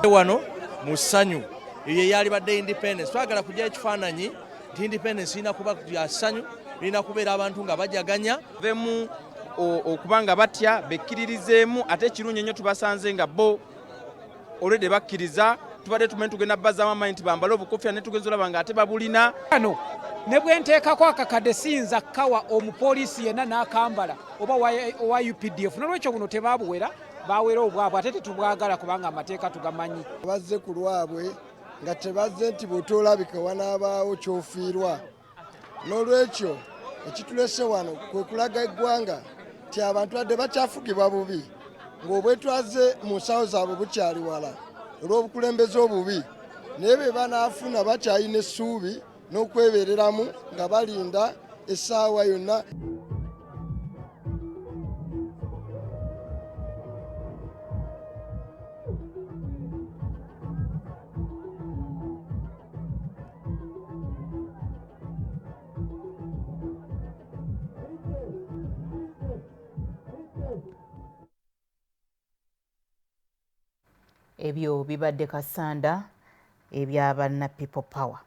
Wano mu ssanyu eyo yalibadde independence twagala kujja ekifaananyi nti independence irina kuba ya ssanyu irina kubeera abantu nga bajaganya vemu okubanga batya bekkiririzeemu ate ekirungi nnyo tubasanze nga bo olwedde bakkiriza tubadde tumanyi tugenda bazzaamu amaanyi nti bambale obukofiira ne tugenza olaba nga ate babulina. Ano ne bwe nteekako akakadde siyinza kawa omupoliisi yenna n'akambala oba owa UPDF n'olwekyo buno tebaabuwera baawera obwabwe ate tetubwagala kubanga amateeka tugamanyi. Bazze ku lwabwe nga tebazze nti bw'otolabika wanaabaawo kyofiirwa n'olwekyo ekitulese wano kwe kulaga eggwanga nti abantu badde bakyafugibwa bubi ng'obwetwaze mu nsawo zaabwe bukyali wala olw'obukulembeze obubi naye be banaafuna bakyalina essuubi n'okwebereramu nga balinda essaawa yonna. Ebyo bibadde kasanda ebya banna People Power.